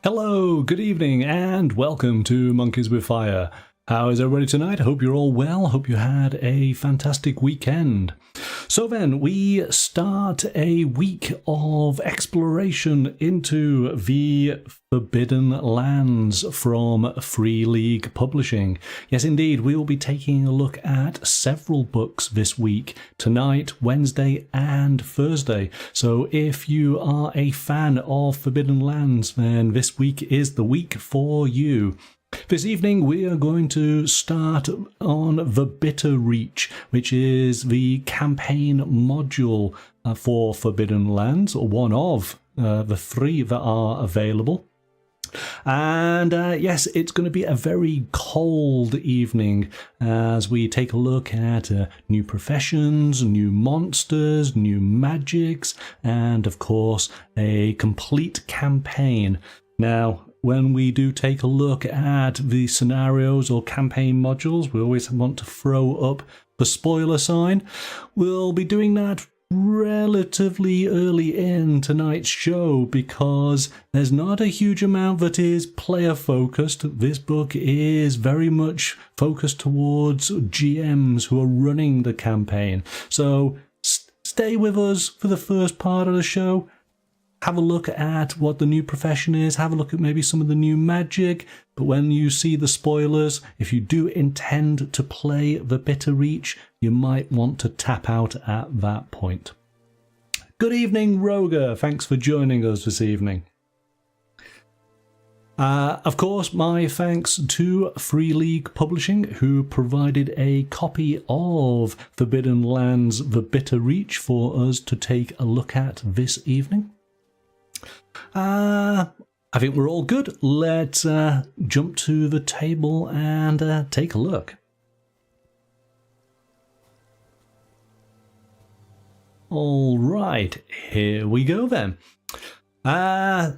Hello, good evening, and welcome to Monkeys with Fire. How is everybody tonight? I hope you're all well. Hope you had a fantastic weekend. So then, we start a week of exploration into the Forbidden Lands from Free League Publishing. Yes, indeed, we will be taking a look at several books this week, tonight, Wednesday, and Thursday. So if you are a fan of Forbidden Lands, then this week is the week for you. This evening we are going to start on the Bitter Reach, which is the campaign module for Forbidden Lands, or one of the three that are available. And yes, it's going to be a very cold evening as we take a look at new professions, new monsters, new magics, and of course a complete campaign. Now, when we do take a look at the scenarios or campaign modules, we always want to throw up the spoiler sign. We'll be doing that relatively early in tonight's show because there's not a huge amount that is player focused. This book is very much focused towards GMs who are running the campaign. So stay with us for the first part of the show. Have a look at what the new profession is, have a look at maybe some of the new magic, but when you see the spoilers, if you do intend to play the Bitter Reach, you might want to tap out at that point. Good evening, Roger. Thanks for joining us this evening. Of course, my thanks to Free League Publishing, who provided a copy of Forbidden Lands: The Bitter Reach for us to take a look at this evening. I think we're all good. Let's jump to the table and take a look. All right, here we go then.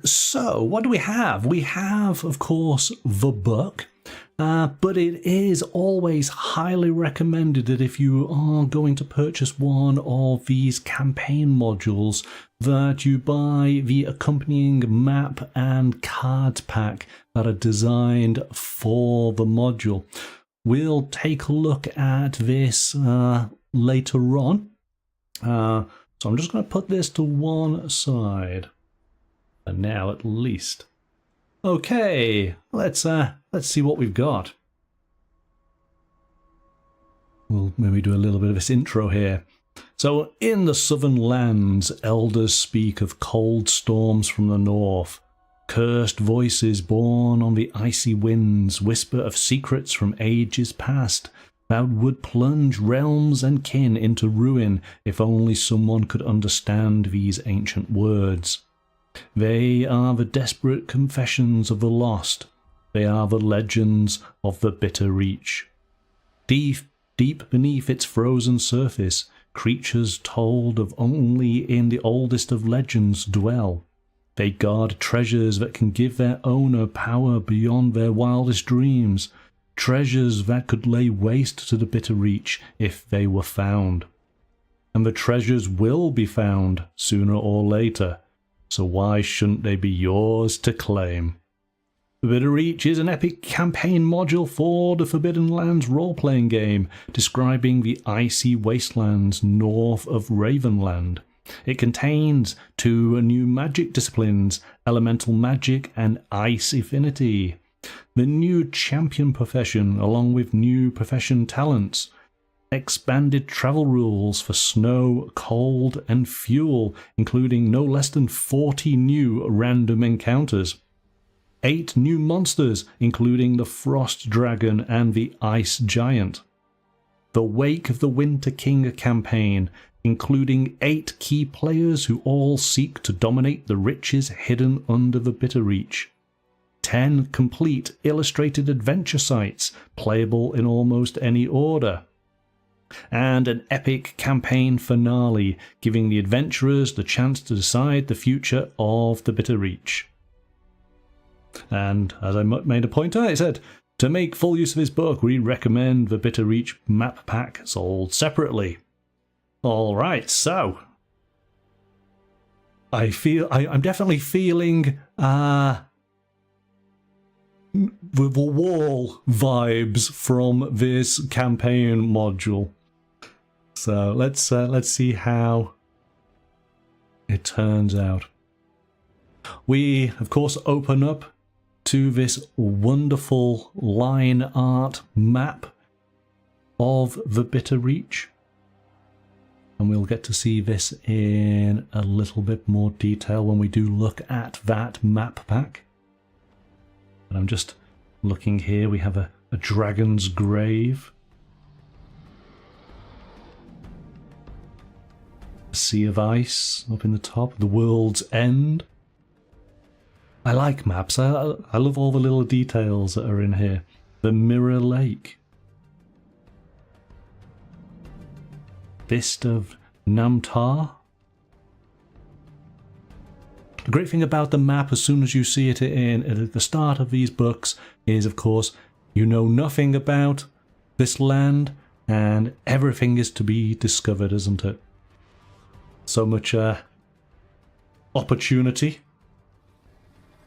So what do we have? We have, of course, the book. But it is always highly recommended that if you are going to purchase one of these campaign modules, that you buy the accompanying map and card pack that are designed for the module. We'll take a look at this later on. So I'm just going to put this to one side, for now at least. Okay, let's see what we've got. We'll maybe do a little bit of this intro here. So, in the southern lands, elders speak of cold storms from the north. Cursed voices borne on the icy winds whisper of secrets from ages past that would plunge realms and kin into ruin if only someone could understand these ancient words. They are the desperate confessions of the lost. They are the legends of the Bitter Reach. Deep beneath its frozen surface, creatures told of only in the oldest of legends dwell. They guard treasures that can give their owner power beyond their wildest dreams, treasures that could lay waste to the Bitter Reach if they were found. And the treasures will be found sooner or later. So why shouldn't they be yours to claim? The Bitter Reach is an epic campaign module for the Forbidden Lands role-playing game, describing the icy wastelands north of Ravenland. It contains 2 new magic disciplines, Elemental Magic and Ice Affinity, the new champion profession along with new profession talents, expanded travel rules for snow, cold, and fuel, including no less than 40 new random encounters. 8 new monsters, including the Frost Dragon and the Ice Giant. The Wake of the Winter King campaign, including 8 key players who all seek to dominate the riches hidden under the Bitter Reach. 10 complete illustrated adventure sites, playable in almost any order. And an epic campaign finale, giving the adventurers the chance to decide the future of the Bitter Reach. And as I made a point out, it said, to make full use of this book, we recommend the Bitter Reach map pack sold separately. Alright, so I'm definitely feeling the wall vibes from this campaign module. So let's see how it turns out. We, of course, open up to this wonderful line art map of the Bitter Reach. And we'll get to see this in a little bit more detail when we do look at that map pack. And I'm just looking here, we have a dragon's grave. A sea of ice up in the top, the world's end. I like maps, I love all the little details that are in here. The Mirror Lake. Fist of Namtar. The great thing about the map, as soon as you see it at the start of these books, is of course you know nothing about this land and everything is to be discovered, isn't it? So much opportunity.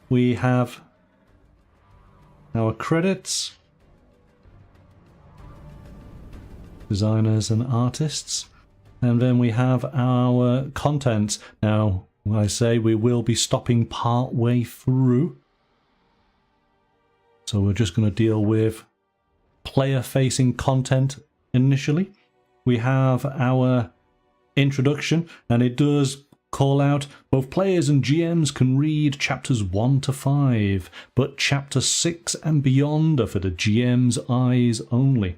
We have our credits, designers and artists, and then we have our contents. Now, when I say we will be stopping part way through, so we're just going to deal with player-facing content initially. We have our introduction, and it does call out both players and GMs can read chapters 1 to 5, but chapter 6 and beyond are for the GM's eyes only.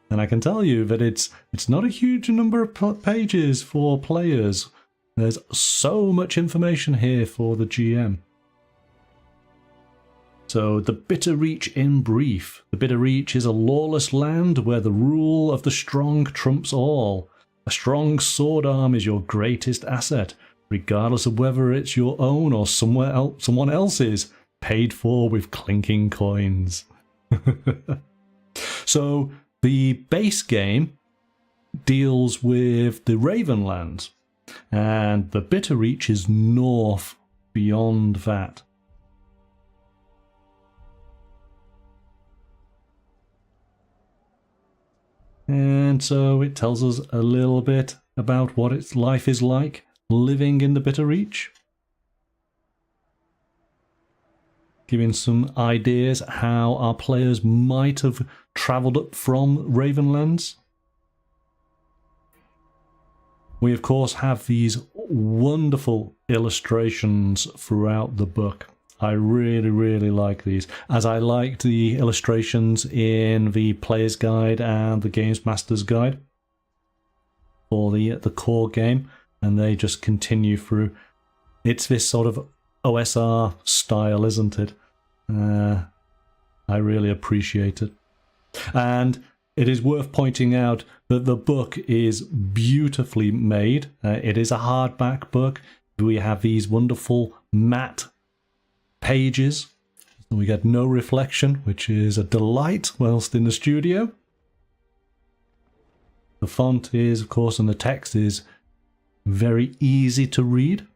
And I can tell you that it's not a huge number of pages for players. There's so much information here for the GM. So, the Bitter Reach in brief. The Bitter Reach is a lawless land where the rule of the strong trumps all. A strong sword arm is your greatest asset, regardless of whether it's your own or someone else's, paid for with clinking coins. So, the base game deals with the Ravenland, and the Bitter Reach is north beyond that. And so it tells us a little bit about what its life is like living in the Bitter Reach. Giving some ideas how our players might have travelled up from Ravenlands. We of course have these wonderful illustrations throughout the book. I really like these, as I liked the illustrations in the Player's Guide and the Games Master's Guide for the core game, and they just continue through. It's this sort of OSR style, isn't it? I really appreciate it. And it is worth pointing out that the book is beautifully made. It is a hardback book. We have these wonderful matte pages. We get no reflection, which is a delight whilst in the studio. The font is, of course, and the text is very easy to read.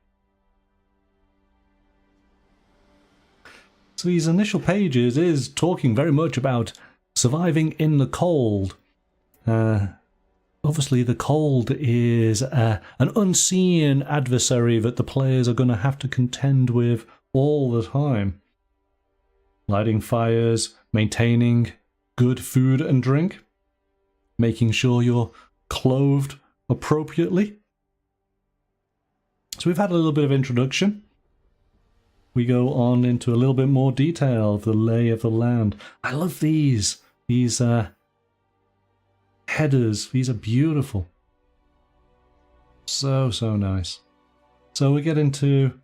So these initial pages is talking very much about surviving in the cold. Obviously the cold is an unseen adversary that the players are going to have to contend with all the time. Lighting fires, maintaining good food and drink, making sure you're clothed appropriately. So we've had a little bit of introduction. We go on into a little bit more detail of the lay of the land. I love these headers. These are beautiful. So nice. So we get into,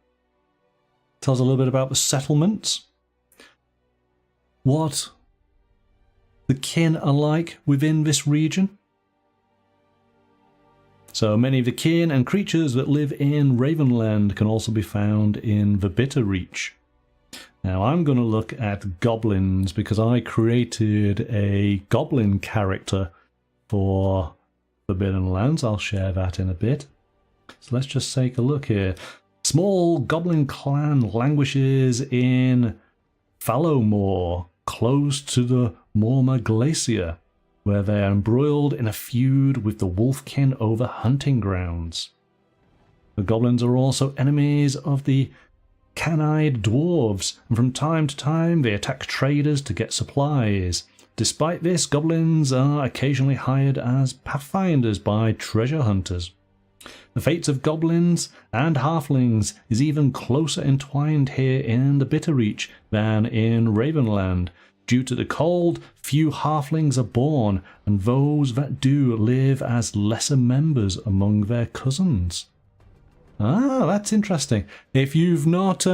tells a little bit about the settlements. What the kin are like within this region. So many of the kin and creatures that live in Ravenland can also be found in the Bitter Reach. Now I'm going to look at goblins because I created a goblin character for Forbidden Lands. I'll share that in a bit. So let's just take a look here. Small goblin clan languishes in Fallowmoor, close to the Morma Glacier, where they are embroiled in a feud with the Wolfkin over hunting grounds. The goblins are also enemies of the Can-eyed dwarves, and from time to time they attack traders to get supplies. Despite this, goblins are occasionally hired as pathfinders by treasure hunters. The fates of goblins and halflings is even closer entwined here in the Bitterreach than in Ravenland. Due to the cold, few halflings are born, and those that do live as lesser members among their cousins. Ah, that's interesting. If you've not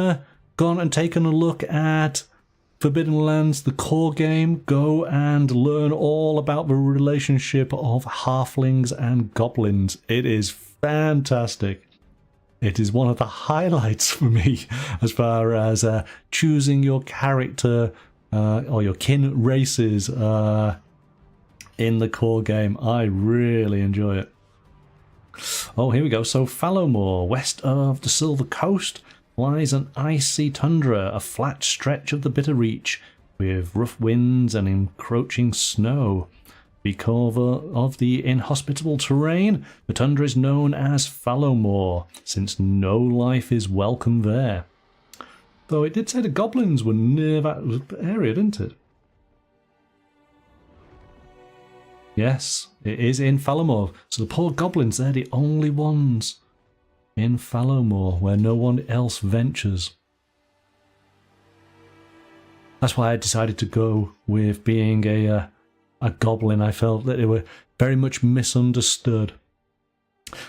gone and taken a look at Forbidden Lands, the core game, go and learn all about the relationship of halflings and goblins. It is fantastic. It is one of the highlights for me as far as choosing your character or your kin races in the core game. I really enjoy it. Oh, here we go. So Fallowmoor, west of the Silver Coast, lies an icy tundra, a flat stretch of the Bitterreach, with rough winds and encroaching snow. Because of the inhospitable terrain, the tundra is known as Fallowmoor, since no life is welcome there. Though it did say the goblins were near that area, didn't it? Yes, it is in Fallowmoor. So the poor goblins, they're the only ones in Fallowmoor where no one else ventures. That's why I decided to go with being a goblin. I felt that they were very much misunderstood.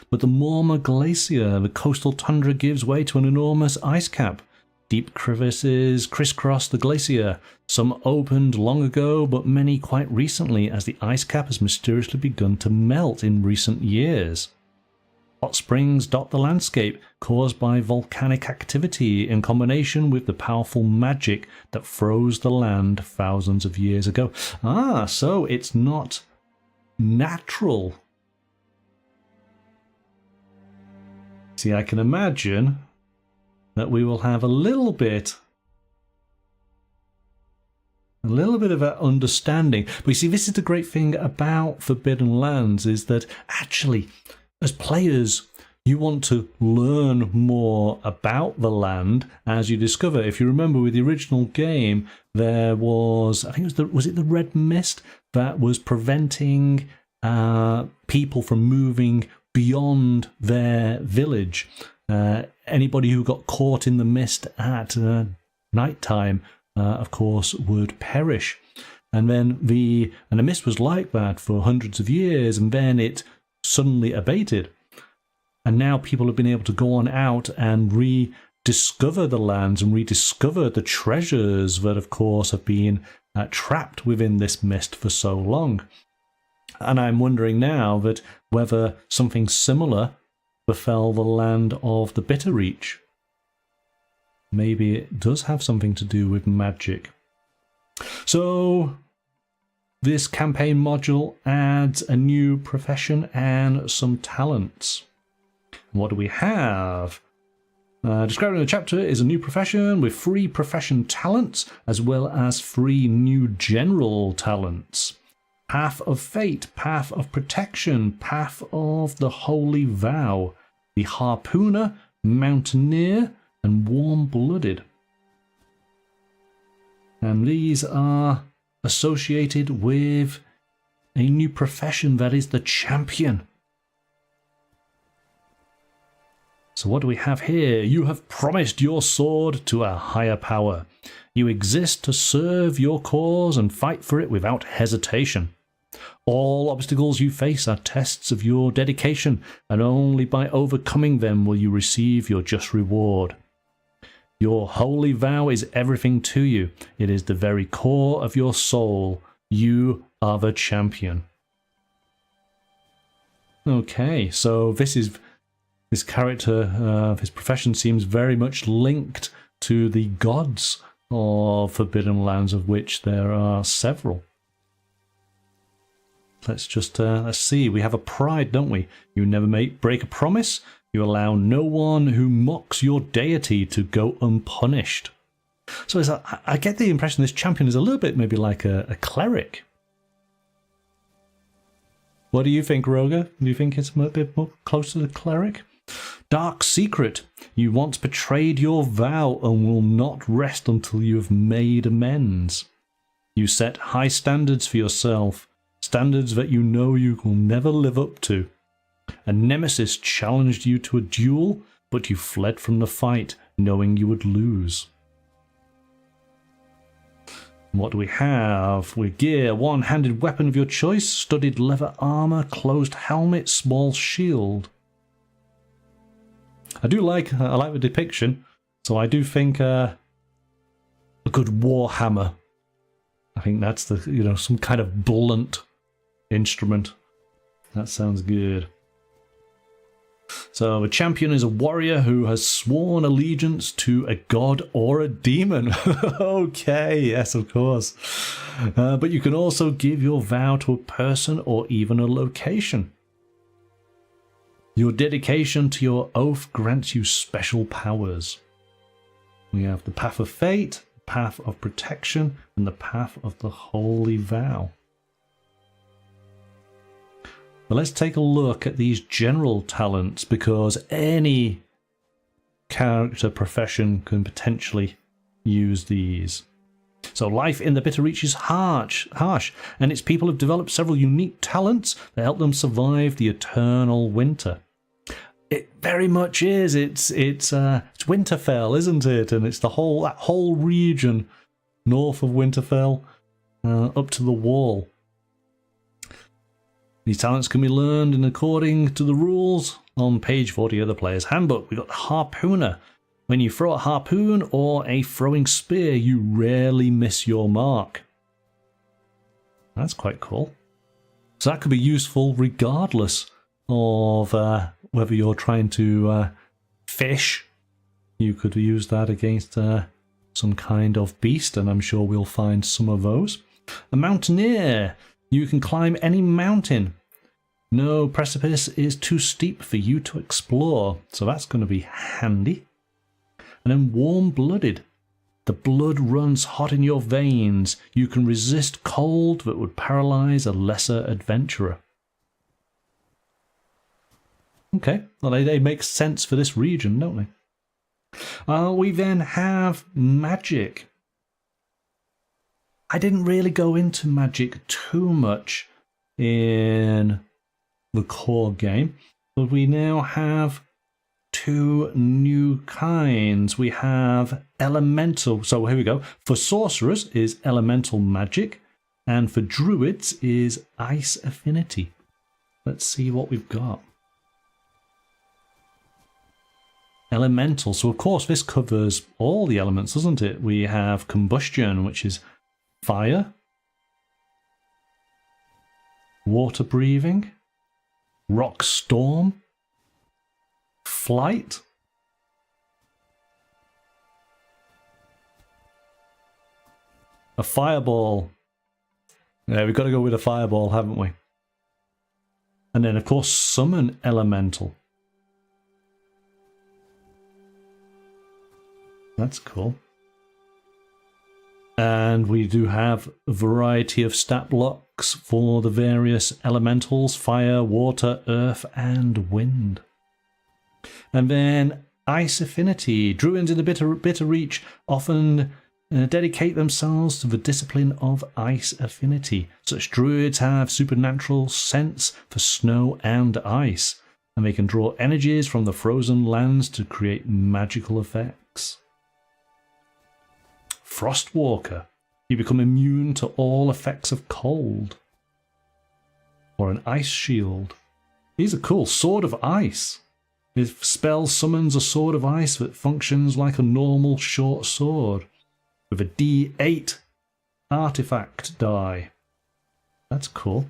But the Morma Glacier, the coastal tundra, gives way to an enormous ice cap. Deep crevices crisscross the glacier. Some opened long ago, but many quite recently, as the ice cap has mysteriously begun to melt in recent years. Hot springs dot the landscape, caused by volcanic activity in combination with the powerful magic that froze the land thousands of years ago. Ah, so it's not natural. See, I can imagine that we will have a little bit of that understanding. But you see, this is the great thing about Forbidden Lands, is that actually, as players, you want to learn more about the land as you discover. If you remember with the original game, there was, I think was it the red mist that was preventing people from moving beyond their village. Anybody who got caught in the mist at night time, of course, would perish. And then the mist was like that for hundreds of years, and then it suddenly abated. And now people have been able to go on out and rediscover the lands and rediscover the treasures that, of course, have been trapped within this mist for so long. And I'm wondering now that whether something similar befell the land of the Bitterreach. Maybe it does have something to do with magic. So this campaign module adds a new profession and some talents. What do we have? Described in the chapter is a new profession with 3 profession talents as well as 3 new general talents. Path of Fate, Path of Protection, Path of the Holy Vow, the Harpooner, Mountaineer, and Warm-Blooded. And these are associated with a new profession that is the Champion. So what do we have here? You have promised your sword to a higher power. You exist to serve your cause and fight for it without hesitation. All obstacles you face are tests of your dedication, and only by overcoming them will you receive your just reward. Your holy vow is everything to you. It is the very core of your soul. You are the champion. Okay, so this character, his profession seems very much linked to the gods of Forbidden Lands, of which there are several. Let's just, let's see, we have a pride, don't we? You never break a promise. You allow no one who mocks your deity to go unpunished. So I get the impression this champion is a little bit maybe like a cleric. What do you think, Roger? Do you think it's a bit more close to the cleric? Dark secret. You once betrayed your vow and will not rest until you have made amends. You set high standards for yourself, standards that you know you will never live up to. A nemesis challenged you to a duel, but you fled from the fight, knowing you would lose. What do we have? With gear, one-handed weapon of your choice, studded leather armor, closed helmet, small shield. I like the depiction, so I do think a good war hammer. I think that's the some kind of blunt instrument. That sounds good. So a champion is a warrior who has sworn allegiance to a god or a demon. Okay, yes, of course. But you can also give your vow to a person or even a location. Your dedication to your oath grants you special powers. We have the path of fate, the path of protection, and the path of the holy vow. But let's take a look at these general talents, because any character profession can potentially use these. So life in the Bitter Reach is harsh, and its people have developed several unique talents that help them survive the eternal winter. It very much is. It's Winterfell, isn't it? And it's that whole region north of Winterfell, up to the Wall. These talents can be learned in according to the rules on page 40 of the Player's Handbook. We've got the Harpooner. When you throw a harpoon or a throwing spear, you rarely miss your mark. That's quite cool. So that could be useful regardless of whether you're trying to fish. You could use that against some kind of beast, and I'm sure we'll find some of those. A Mountaineer. You can climb any mountain. No precipice is too steep for you to explore, so that's going to be handy. And then Warm-Blooded. The blood runs hot in your veins. You can resist cold that would paralyze a lesser adventurer. Okay, well they make sense for this region, don't they? We then have magic. I didn't really go into magic too much in the core game, but we now have two new kinds. We have elemental. So here we go. For sorcerers is elemental magic, and for druids is ice affinity. Let's see what we've got. Elemental. So of course this covers all the elements, doesn't it? We have combustion, which is fire, water breathing, rock storm, flight, a fireball. Yeah, we've got to go with a fireball, haven't we? And then of course summon elemental. That's cool. And we do have a variety of stat blocks for the various elementals: fire, water, earth, and wind. And then ice affinity. Druids in the Bitter Reach often dedicate themselves to the discipline of ice affinity. Such druids have supernatural sense for snow and ice, and they can draw energies from the frozen lands to create magical effects. Frostwalker. You become immune to all effects of cold. Or an ice shield. These are cool. Sword of Ice. If spell summons a sword of ice that functions like a normal short sword, with a D8 artifact die. That's cool.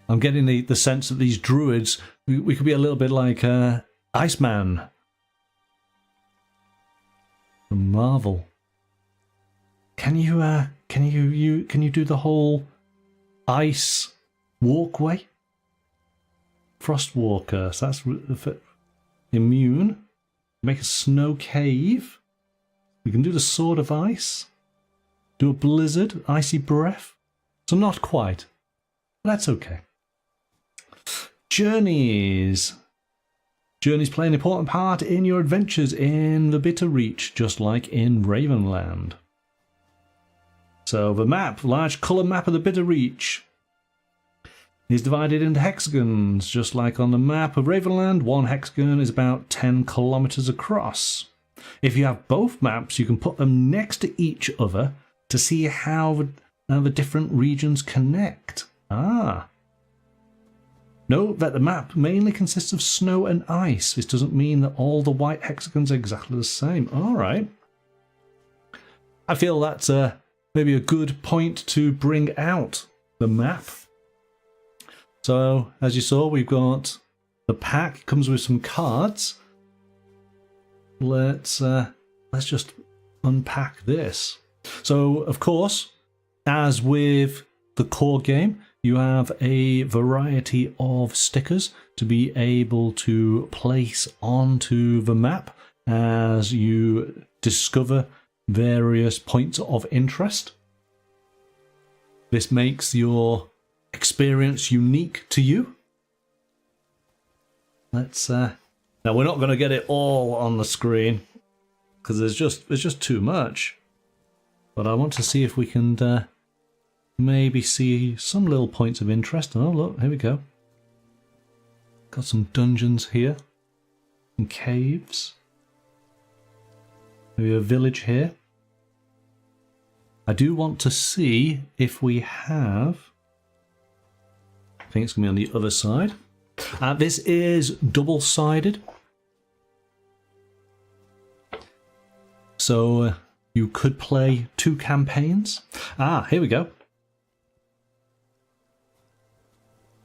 I'm getting the sense that these druids, we could be a little bit like Iceman from Marvel. Can you do the whole ice walkway? Frostwalker, so that's immune. Make a snow cave. We can do the Sword of Ice. Do a blizzard, icy breath. So not quite. But that's okay. Journeys. Journeys play an important part in your adventures in the Bitter Reach, just like in Ravenland. So the map, large colour map of the Bitter Reach, is divided into hexagons, just like on the map of Ravenland. One hexagon is about 10 kilometers across. If you have both maps, you can put them next to each other to see how the different regions connect. Note that the map mainly consists of snow and ice. This doesn't mean that all the white hexagons are exactly the same. Alright. I feel that's maybe a good point to bring out the map. So, as you saw, we've got the pack. It comes with some cards. Let's just unpack this. So, of course, as with the core game, you have a variety of stickers to be able to place onto the map as you discover various points of interest. This makes your experience unique to you. Let's now we're not going to get it all on the screen because there's just too much. But I want to see if we can maybe see some little points of interest. Oh look, here we go. Got some dungeons here, some caves. Maybe a village here. I do want to see if we have. I think it's going to be on the other side. This is double-sided. So you could play 2 campaigns. Here we go.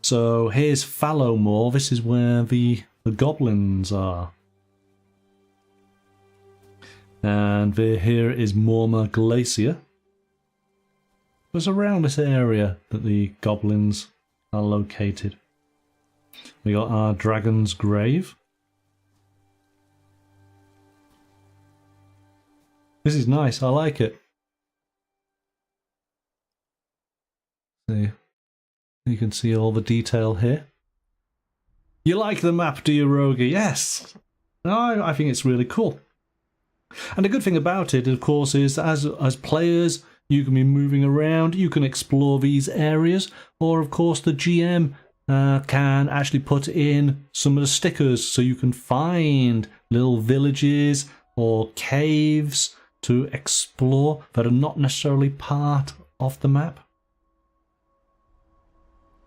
So here's Fallowmore. This is where the goblins are. And here is Morma Glacier. It's around this area that the goblins are located. We got our Dragon's Grave. This is nice, I like it. See, you can see all the detail here. You like the map, do you, Rogi? Yes! I think it's really cool. And the good thing about it, of course, is as players, you can be moving around, you can explore these areas, or of course the GM can actually put in some of the stickers so you can find little villages or caves to explore that are not necessarily part of the map.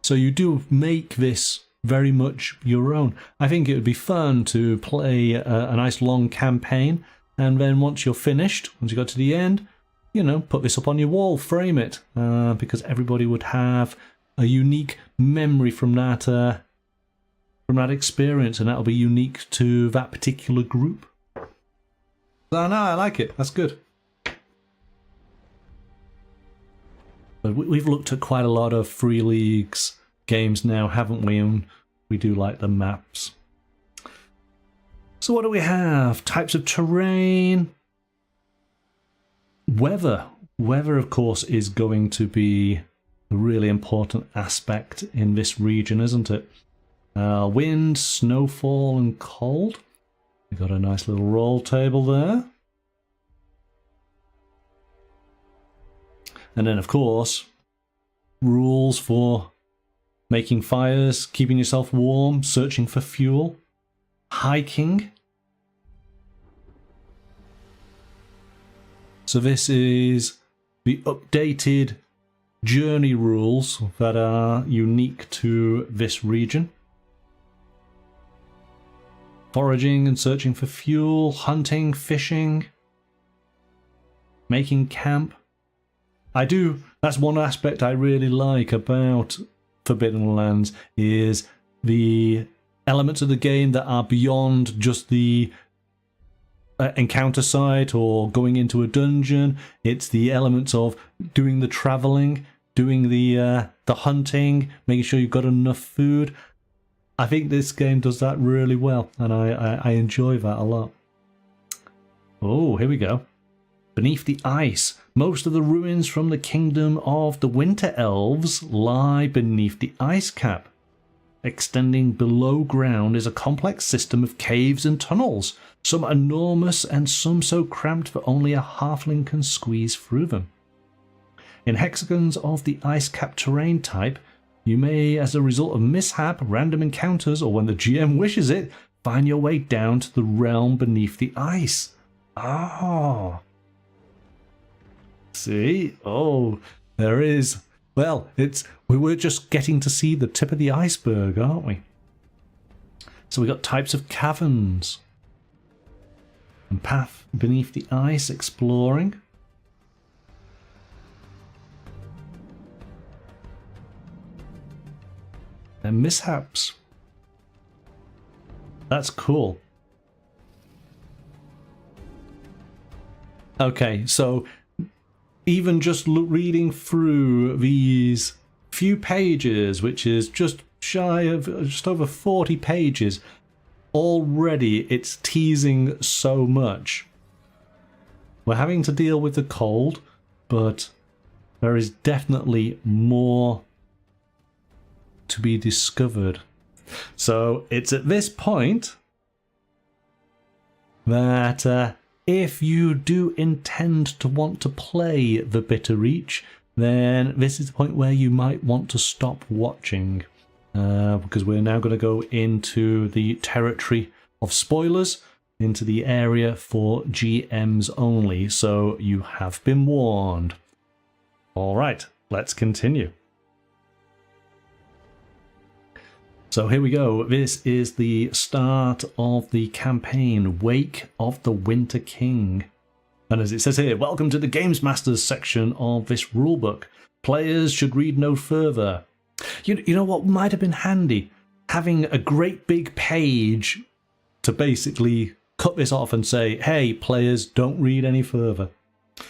So you do make this very much your own. I think it would be fun to play a nice long campaign, and then once you're finished, once you got to the end, you know, put this up on your wall, frame it, because everybody would have a unique memory from that experience, and that'll be unique to that particular group. So no, I like it. That's good. But we've looked at quite a lot of Free Leagues games now, haven't we? And we do like the maps. So what do we have? Types of terrain. Weather. Weather, of course, is going to be a really important aspect in this region, isn't it? Wind, snowfall, and cold. We've got a nice little roll table there. And then, of course, rules for making fires, keeping yourself warm, searching for fuel, hiking. So this is the updated journey rules that are unique to this region. Foraging and searching for fuel, hunting, fishing, making camp. That's one aspect I really like about Forbidden Lands, is the elements of the game that are beyond just the encounter site or going into a dungeon. It's the elements of doing the traveling, doing the hunting, making sure you've got enough food. I think this game does that really well, and I enjoy that a lot. Oh, here we go. Beneath the ice, most of the ruins from the kingdom of the Winter Elves lie beneath the ice cap. Extending below ground is a complex system of caves and tunnels, some enormous and some so cramped that only a halfling can squeeze through them. In hexagons of the ice cap terrain type, you may, as a result of mishap, random encounters, or when the GM wishes it, find your way down to the realm beneath the ice. Ah. See? Oh, there is. Well, we were just getting to see the tip of the iceberg, aren't we? So we got types of caverns. And path beneath the ice, exploring. And mishaps. That's cool. Okay, so even just reading through these few pages, which is just shy of just over 40 pages, already it's teasing so much. We're having to deal with the cold, but there is definitely more to be discovered. So it's at this point that if you do intend to want to play the Bitter Reach, then this is the point where you might want to stop watching, because we're now going to go into the territory of spoilers, into the area for GMs only, so you have been warned. Alright, let's continue. So here we go. This is the start of the campaign, Wake of the Winter King. And as it says here, welcome to the Games Masters section of this rulebook. Players should read no further. You know what might have been handy? Having a great big page to basically cut this off and say, hey, players, don't read any further.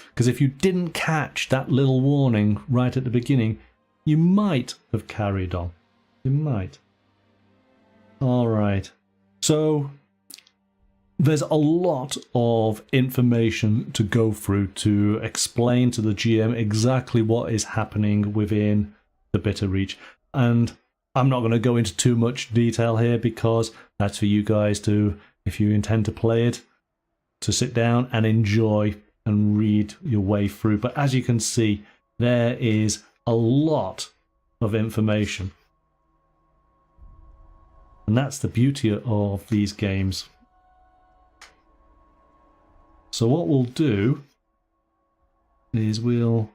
Because if you didn't catch that little warning right at the beginning, you might have carried on. You might. Alright, so there's a lot of information to go through to explain to the GM exactly what is happening within the Bitter Reach. And I'm not going to go into too much detail here because that's for you guys to, if you intend to play it, to sit down and enjoy and read your way through. But as you can see, there is a lot of information. And that's the beauty of these games. So what we'll do is we'll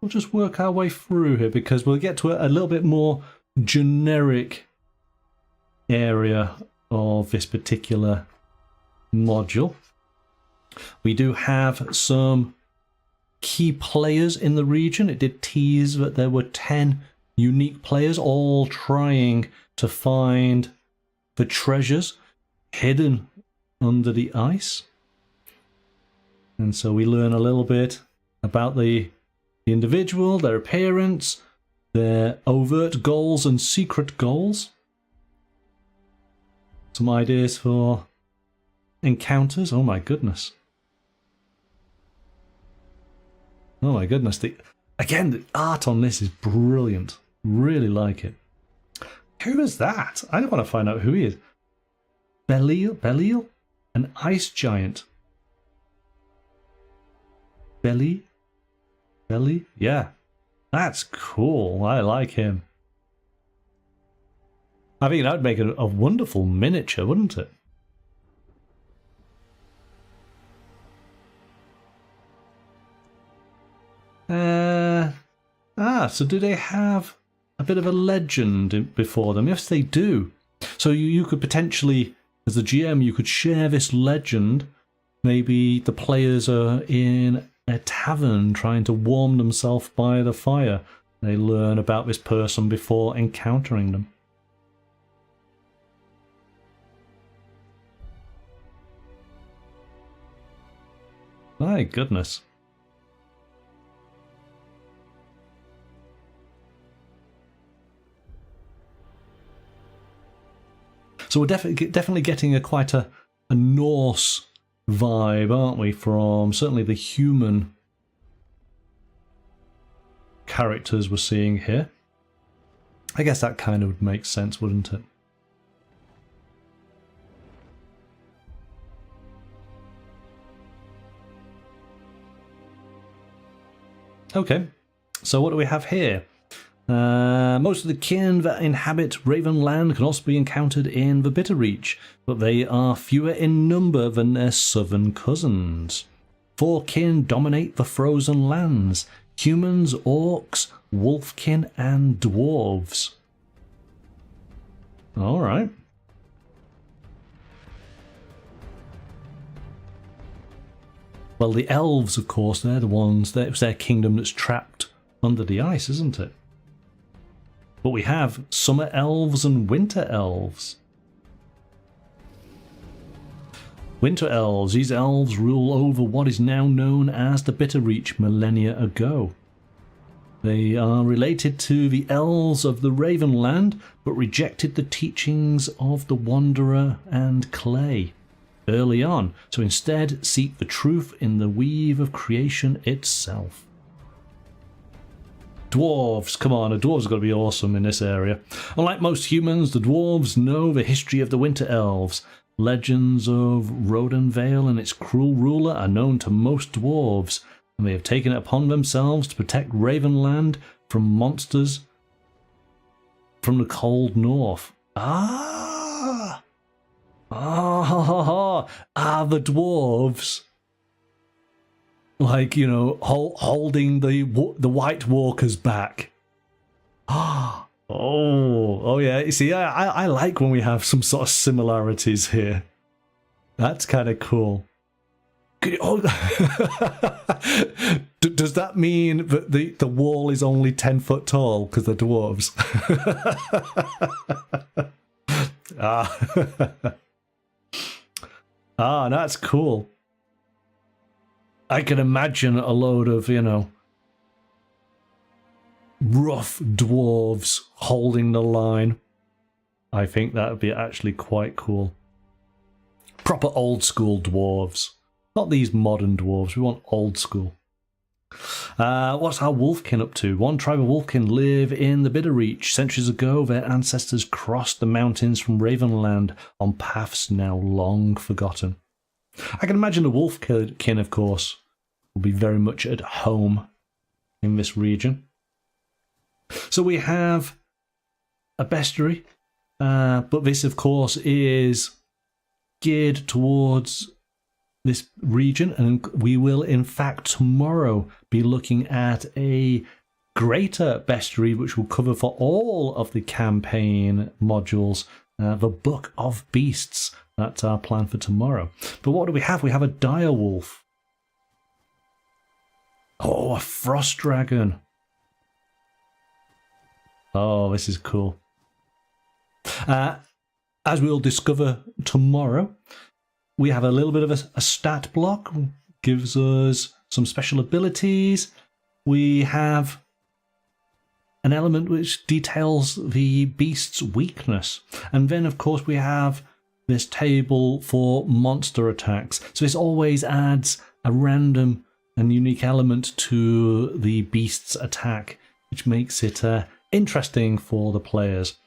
just work our way through here, because we'll get to a little bit more generic area of this particular module. We do have some key players in the region. It did tease that there were 10 unique players all trying to find the treasures hidden under the ice. And so we learn a little bit about the individual, their appearance, their overt goals and secret goals. Some ideas for encounters. Oh my goodness. Oh my goodness. Again, the art on this is brilliant. Really like it. Who is that? I want to find out who he is. Belial? An ice giant. Belly? Yeah. That's cool. I like him. I think that would make a wonderful miniature, wouldn't it? So do they have a bit of a legend before them? Yes, they do. So you could potentially, as a GM, you could share this legend. Maybe the players are in a tavern trying to warm themselves by the fire. They learn about this person before encountering them. My goodness. So we're definitely getting quite a Norse vibe, aren't we, from certainly the human characters we're seeing here. I guess that kind of would make sense, wouldn't it? Okay, so what do we have here? Most of the kin that inhabit Ravenland can also be encountered in the Bitterreach, but they are fewer in number than their southern cousins. 4 kin dominate the frozen lands: humans, orcs, wolfkin, and dwarves. Alright. Well, the elves, of course, they're the ones, it's their kingdom that's trapped under the ice, isn't it? But we have summer elves and winter elves. Winter elves. These elves rule over what is now known as the Bitterreach millennia ago. They are related to the elves of the Ravenland, but rejected the teachings of the Wanderer and Clay early on, so instead seek the truth in the weave of creation itself. Dwarves, come on, a dwarves got to be awesome in this area. Unlike most humans, the dwarves know the history of the winter elves. Legends of Rodenvale and its cruel ruler are known to most dwarves, and they have taken it upon themselves to protect Ravenland from monsters from the cold north. The dwarves, like, you know, holding the White Walkers back. Oh yeah. You see, I like when we have some sort of similarities here. That's kind of cool. Oh. Does that mean that the wall is only 10 foot tall because they're dwarves? That's cool. I can imagine a load of, you know, rough dwarves holding the line. I think that would be actually quite cool. Proper old school dwarves. Not these modern dwarves, we want old school. What's our wolfkin up to? One tribe of wolfkin live in the Bitterreach. Centuries ago, their ancestors crossed the mountains from Ravenland on paths now long forgotten. I can imagine the wolfkin, of course, will be very much at home in this region. So we have a bestiary, but this, of course, is geared towards this region, and we will, in fact, tomorrow be looking at a greater bestiary, which will cover for all of the campaign modules, the Book of Beasts. That's our plan for tomorrow. But what do we have? We have a direwolf. Oh, a frost dragon. Oh, this is cool. As we'll discover tomorrow, we have a little bit of a stat block. Gives us some special abilities. We have an element which details the beast's weakness. And then, of course, we have this table for monster attacks. So this always adds a random and unique element to the beast's attack, which makes it interesting for the players.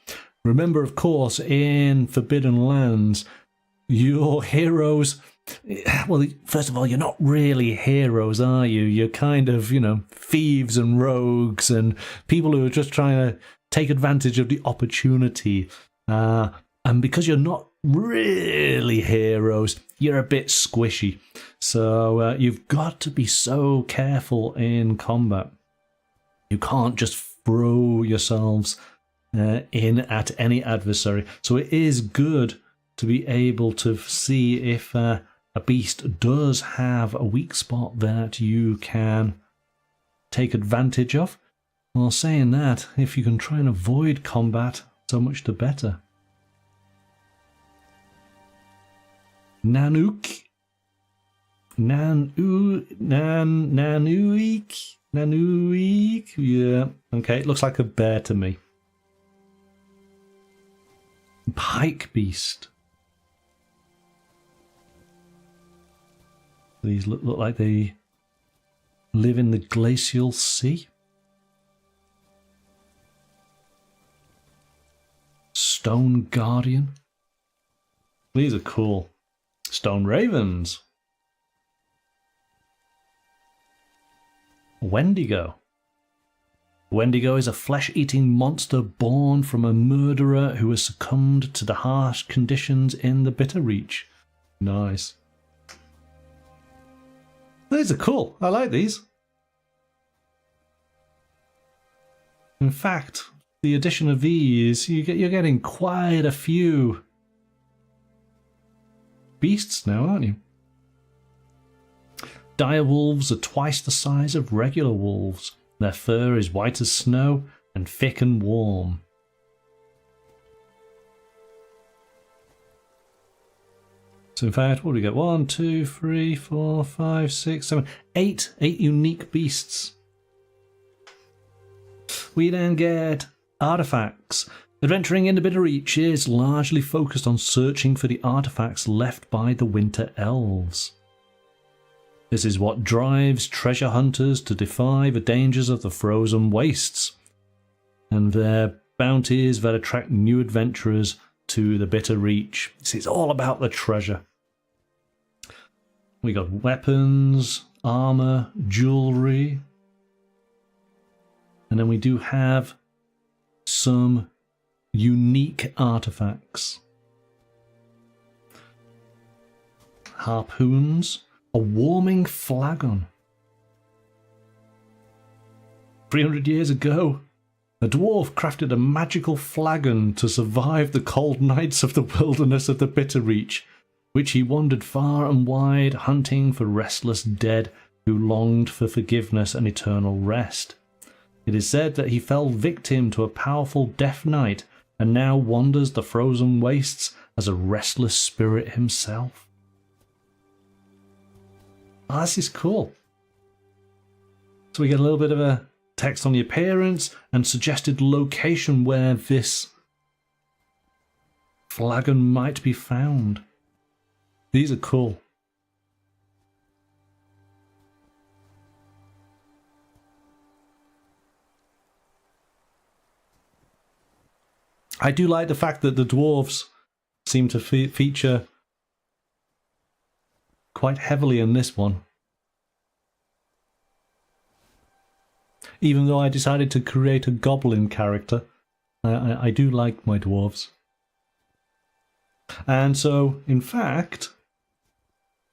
Remember, of course, in Forbidden Lands, your heroes, well, first of all, you're not really heroes, are you? You're kind of, you know, thieves and rogues and people who are just trying to take advantage of the opportunity. And because you're not really heroes, you're a bit squishy. So you've got to be so careful in combat. You can't just throw yourselves in at any adversary. So it is good to be able to see if a beast does have a weak spot that you can take advantage of. Well, saying that, if you can try and avoid combat, so much the better. Nanook. Nanuik. Yeah. Okay, it looks like a bear to me. Pike beast. These look like they live in the glacial sea. Stone Guardian. These are cool. Stone Ravens. Wendigo. Wendigo is a flesh-eating monster born from a murderer who has succumbed to the harsh conditions in the Bitter Reach. Nice. These are cool. I like these. In fact, the addition of these, you're getting quite a few beasts now, aren't you? Dire wolves are twice the size of regular wolves. Their fur is white as snow and thick and warm. So in fact, what do we get? 1, 2, 3, 4, 5, 6, 7, 8 unique beasts. We then get artifacts. Adventuring in the Bitter Reach is largely focused on searching for the artifacts left by the Winter Elves. This is what drives treasure hunters to defy the dangers of the frozen wastes, and their bounties that attract new adventurers to the Bitter Reach. It's all about the treasure. We got weapons, armor, jewelry, and then we do have some unique artifacts. Harpoons, a warming flagon. 300 years ago, a dwarf crafted a magical flagon to survive the cold nights of the wilderness of the Bitter Reach, which he wandered far and wide hunting for restless dead who longed for forgiveness and eternal rest. It is said that he fell victim to a powerful death knight and now wanders the frozen wastes as a restless spirit himself. Oh, this is cool. So we get a little bit of a text on the appearance and suggested location where this flagon might be found. These are cool. I do like the fact that the dwarves seem to feature quite heavily in this one. Even though I decided to create a goblin character, I do like my dwarves. And so, in fact,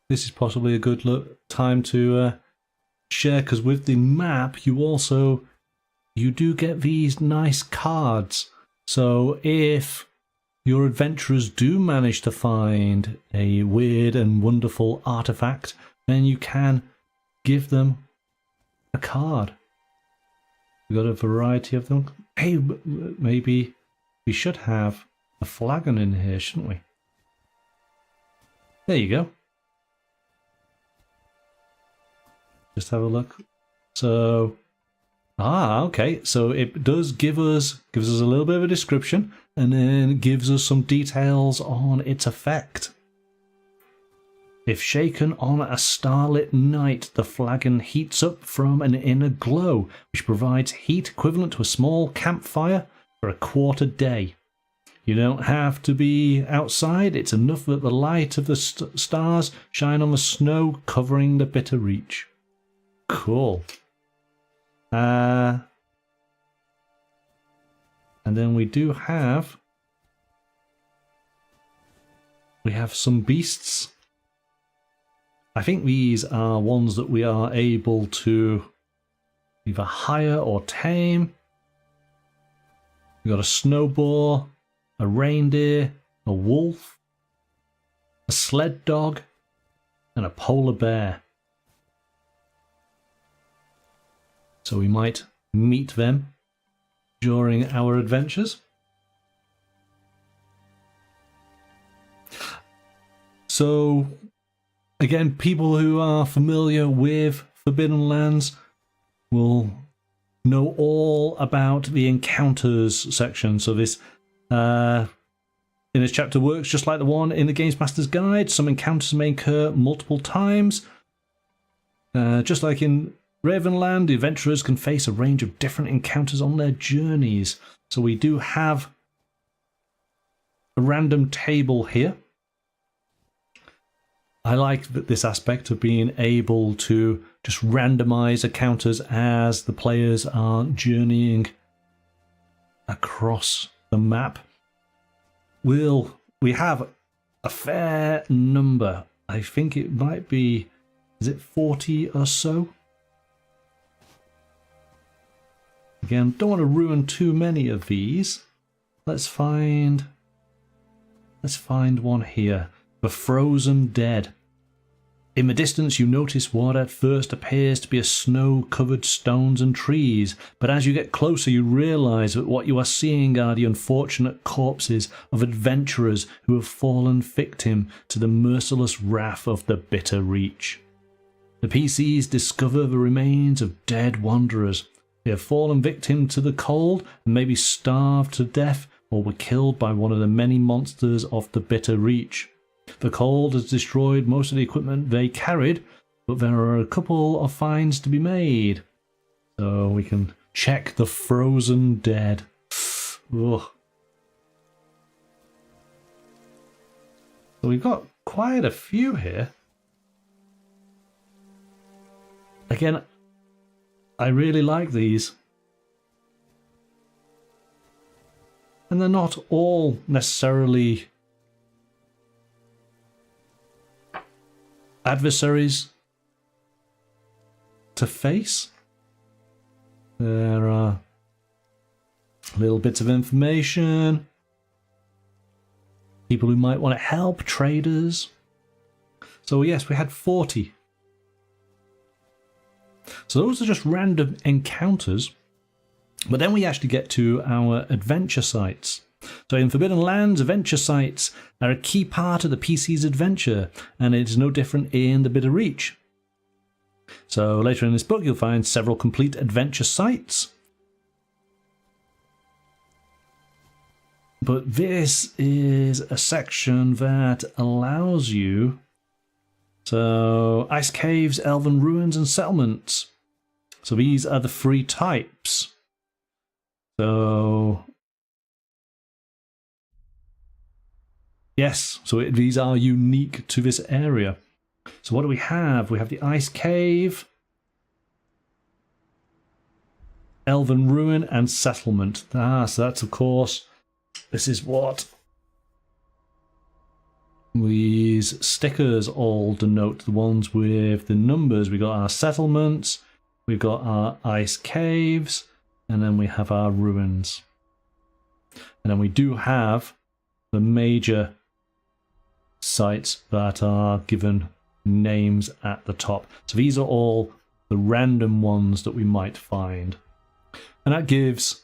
this is possibly a good time to share, because with the map you do get these nice cards. So if your adventurers do manage to find a weird and wonderful artifact, then you can give them a card. We've got a variety of them. Hey, maybe we should have a flagon in here, shouldn't we? There you go. Just have a look. So, okay. So it does gives us a little bit of a description, and then gives us some details on its effect. If shaken on a starlit night, the flagon heats up from an inner glow, which provides heat equivalent to a small campfire for a quarter day. You don't have to be outside, it's enough that the light of the stars shine on the snow covering the Bitter Reach. Cool. And then we have some beasts. I think these are ones that we are able to either hire or tame. We've got a snowball, a reindeer, a wolf, a sled dog, and a polar bear. So we might meet them during our adventures. So, again, people who are familiar with Forbidden Lands will know all about the encounters section. So this in this chapter works just like the one in the Games Master's Guide. Some encounters may occur multiple times. Just like in Ravenland, the adventurers can face a range of different encounters on their journeys. So we do have a random table here. I like this aspect of being able to just randomize encounters as the players are journeying across the map. We have a fair number. I think it might be, is it 40 or so? Again, don't want to ruin too many of these. Let's find one here. The Frozen Dead. In the distance you notice what at first appears to be a snow-covered stones and trees, but as you get closer you realise that what you are seeing are the unfortunate corpses of adventurers who have fallen victim to the merciless wrath of the Bitter Reach. The PCs discover the remains of dead wanderers. They have fallen victim to the cold and maybe starved to death or were killed by one of the many monsters of the Bitter Reach. The cold has destroyed most of the equipment they carried, but there are a couple of finds to be made. So we can check the Frozen Dead. Ugh. So we've got quite a few here. Again, I really like these. And they're not all necessarily adversaries to face. There are little bits of information. People who might want to help, traders. So yes, we had 40. So those are just random encounters. But then we actually get to our adventure sites. So in Forbidden Lands, adventure sites are a key part of the PC's adventure, and it is no different in the Bitter Reach. So later in this book you'll find several complete adventure sites. But this is a section that allows you... So, ice caves, elven ruins and settlements. So these are the 3 types. So... Yes, so these are unique to this area. So what do we have? We have the Ice Cave, Elven Ruin and Settlement. So that's of course, this is what these stickers all denote, the ones with the numbers. We got our settlements, we've got our Ice Caves, and then we have our ruins. And then we do have the major sites that are given names at the top. So these are all the random ones that we might find. And that gives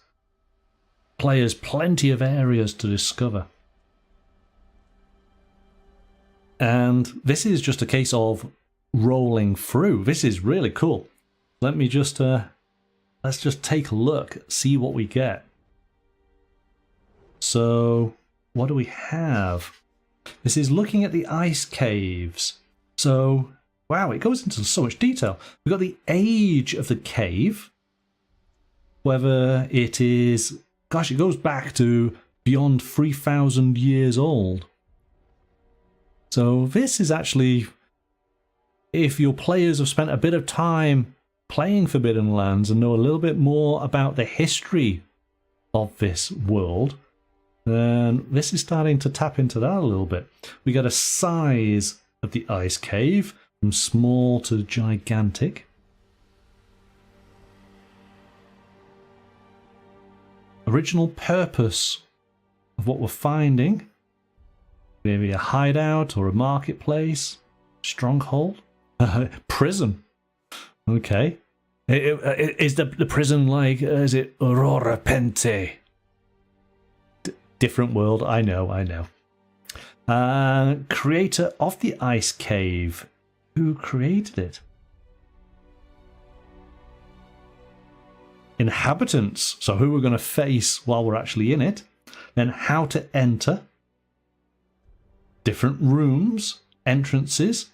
players plenty of areas to discover. And this is just a case of rolling through. This is really cool. Let me just, let's just take a look, see what we get. So, what do we have? This is looking at the ice caves. So, wow, it goes into so much detail. We've got the age of the cave. Whether it is... Gosh, it goes back to beyond 3,000 years old. So this is actually... If your players have spent a bit of time playing Forbidden Lands and know a little bit more about the history of this world... then this is starting to tap into that a little bit. We got a size of the ice cave, from small to gigantic. Original purpose of what we're finding. Maybe a hideout or a marketplace. Stronghold. Prison. Okay. Is the prison like, is it Aurora Pente? Different world, I know. Creator of the ice cave. Who created it? Inhabitants, so who we're going to face while we're actually in it. Then how to enter. Different rooms, entrances.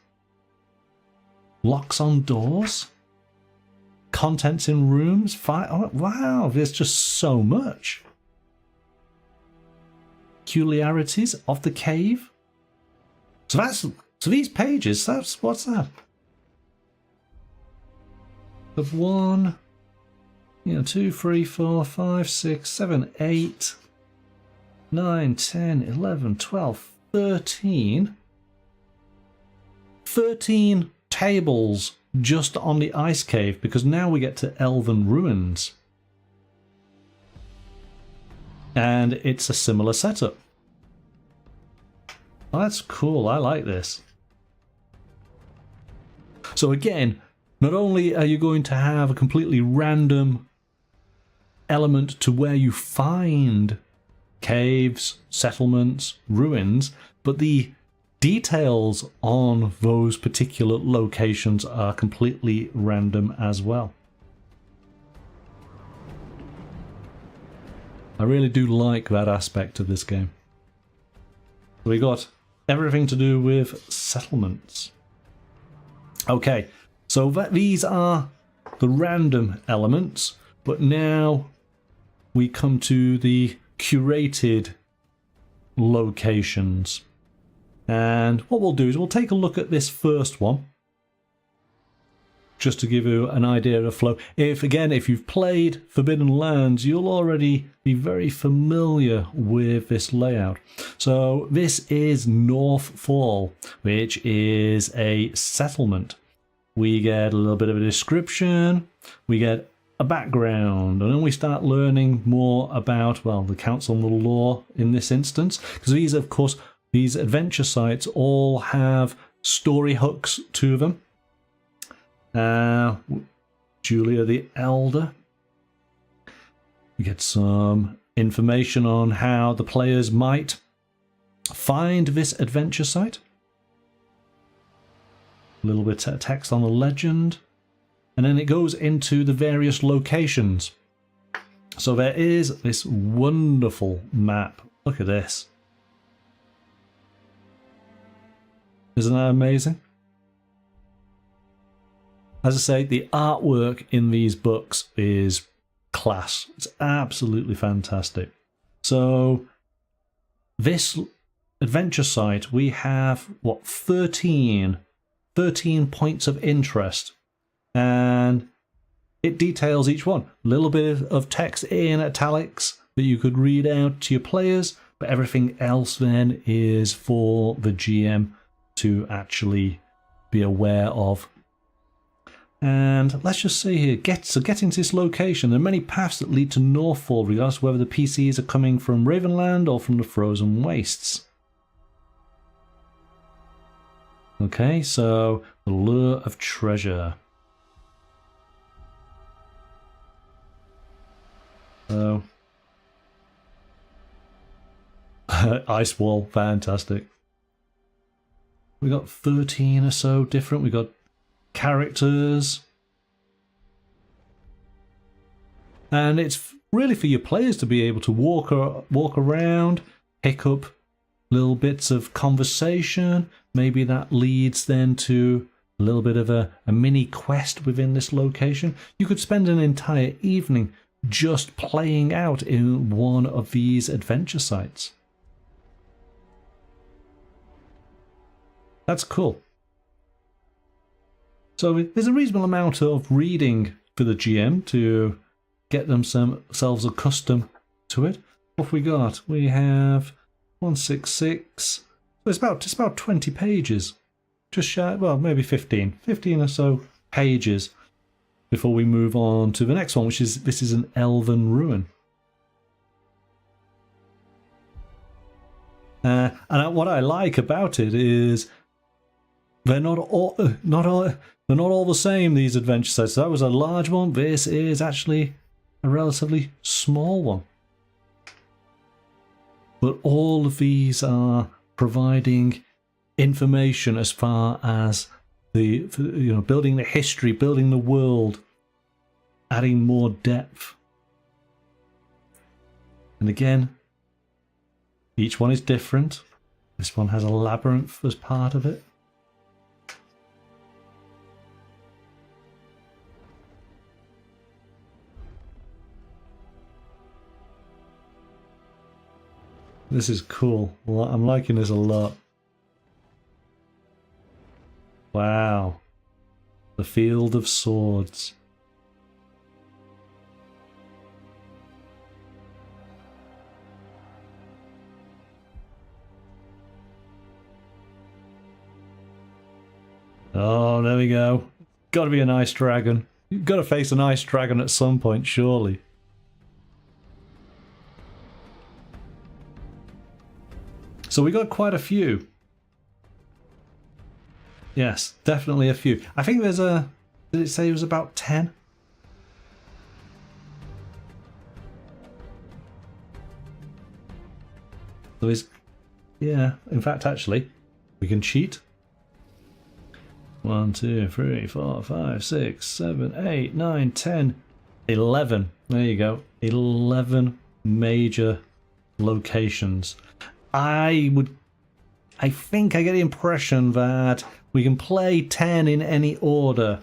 locks on doors, contents in rooms. Oh, wow, there's just so much. Peculiarities of the cave. So these pages. What's that? Of 1, 2, 3, 4, 5, 6, 7, 8, 9, 10, 11, 12, 13. 13 tables just on the ice cave, because now we get to Elven Ruins. And it's a similar setup. Oh, that's cool. I like this. So again, not only are you going to have a completely random element to where you find caves, settlements, ruins, but the details on those particular locations are completely random as well. I really do like that aspect of this game. We got everything to do with settlements. Okay, so these are the random elements, but now we come to the curated locations. And what we'll do is we'll take a look at this first one, just to give you an idea of flow. If you've played Forbidden Lands, you'll already be very familiar with this layout. So this is North Fall, which is a settlement. We get a little bit of a description, we get a background, and then we start learning more about, well, the council and the law in this instance, because these, of course, these adventure sites all have story hooks to them. Julia the Elder. We get some information on how the players might find this adventure site. A little bit of text on the legend. And then it goes into the various locations. So there is this wonderful map. Look at this. Isn't that amazing? As I say, the artwork in these books is class. It's absolutely fantastic. So this adventure site, we have, what, 13 points of interest. And it details each one. A little bit of text in italics that you could read out to your players, but everything else then is for the GM to actually be aware of. And let's just see here, getting to this location, there are many paths that lead to Northfall, regardless of whether the PCs are coming from Ravenland or from the frozen wastes. Okay, so the lure of treasure. So ice wall, fantastic. We got 13 or so different. We got characters, and it's really for your players to be able to walk around, pick up little bits of conversation. Maybe that leads then to a little bit of a mini quest within this location. You could spend an entire evening just playing out in one of these adventure sites. That's cool. So there's a reasonable amount of reading for the GM to get themselves accustomed to it. What have we got? We have 166. So it's about 20 pages. Just shy, well, maybe 15 or so pages before we move on to the next one, which is, this is an elven ruin. And what I like about it is they're not all the same, these adventure sites. So that was a large one. This is actually a relatively small one. But all of these are providing information as far as the, building the history, building the world, adding more depth. And again, each one is different. This one has a labyrinth as part of it. This is cool. I'm liking this a lot. Wow. The Field of Swords. Oh, there we go. Gotta be an ice dragon. You've got to face an ice dragon at some point, surely. So we got quite a few. Yes, definitely a few. I think there's a... Did it say it was about 10? So it's... Yeah, in fact, actually, we can cheat. 1, 2, 3, 4, 5, 6, 7, 8, 9, 10, 11. There you go. 11 major locations. I think I get the impression that we can play 10 in any order,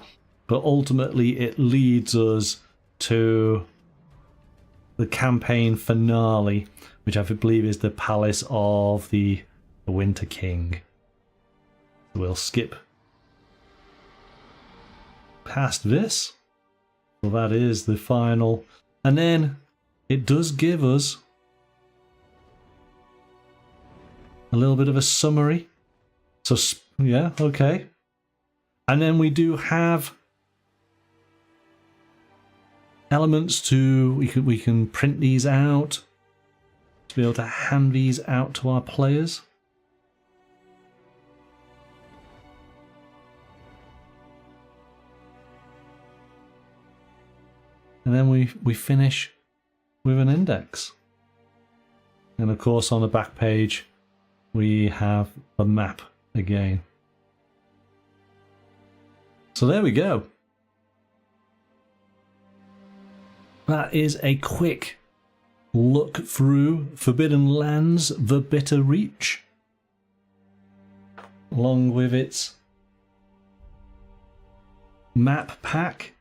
but ultimately it leads us to the campaign finale, which I believe is the Palace of the Winter King. We'll skip past this. Well, that is the final. And then it does give us a little bit of a summary. So, yeah, okay. And then we do have elements to... We can print these out to be able to hand these out to our players. And then we finish with an index. And of course on the back page we have a map again. So there we go. That is a quick look through Forbidden Lands: The Bitter Reach, along with its map pack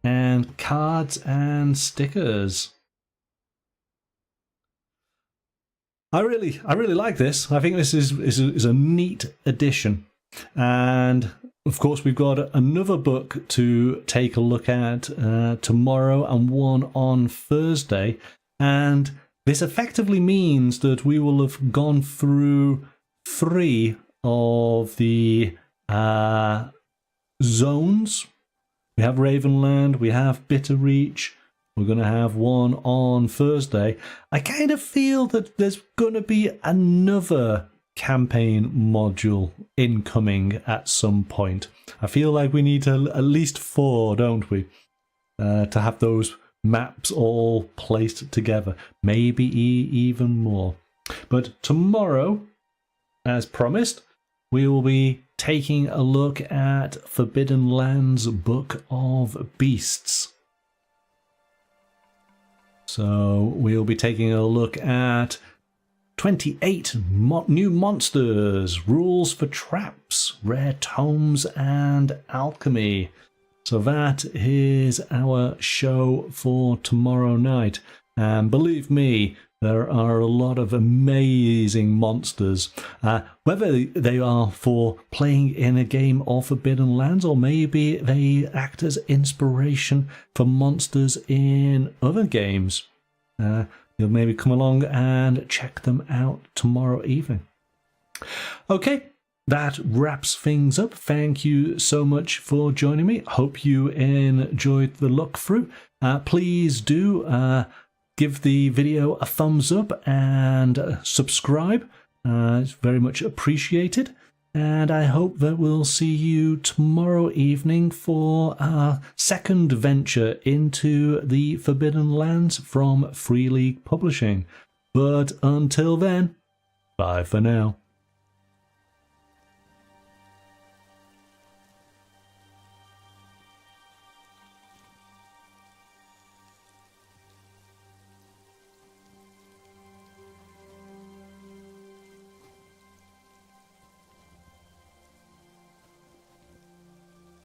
and cards and stickers. I really like this. I think this is a neat addition. And of course we've got another book to take a look at tomorrow and one on Thursday. And this effectively means that we will have gone through 3 of the zones. We have Ravenland, we have Bitter Reach, we're going to have one on Thursday. I kind of feel that there's going to be another campaign module incoming at some point. I feel like we need at least 4, don't we? To have those maps all placed together. Maybe even more. But tomorrow, as promised, we will be taking a look at Forbidden Lands Book of Beasts. So we'll be taking a look at 28 new monsters, rules for traps, rare tomes, and alchemy. So that is our show for tomorrow night. And believe me, there are a lot of amazing monsters, whether they are for playing in a game of Forbidden Lands or maybe they act as inspiration for monsters in other games. You'll maybe come along and check them out tomorrow evening. Okay, that wraps things up. Thank you so much for joining me. Hope you enjoyed the look through. Please do give the video a thumbs up and subscribe. It's very much appreciated. And I hope that we'll see you tomorrow evening for our second venture into the Forbidden Lands from Free League Publishing. But until then, bye for now.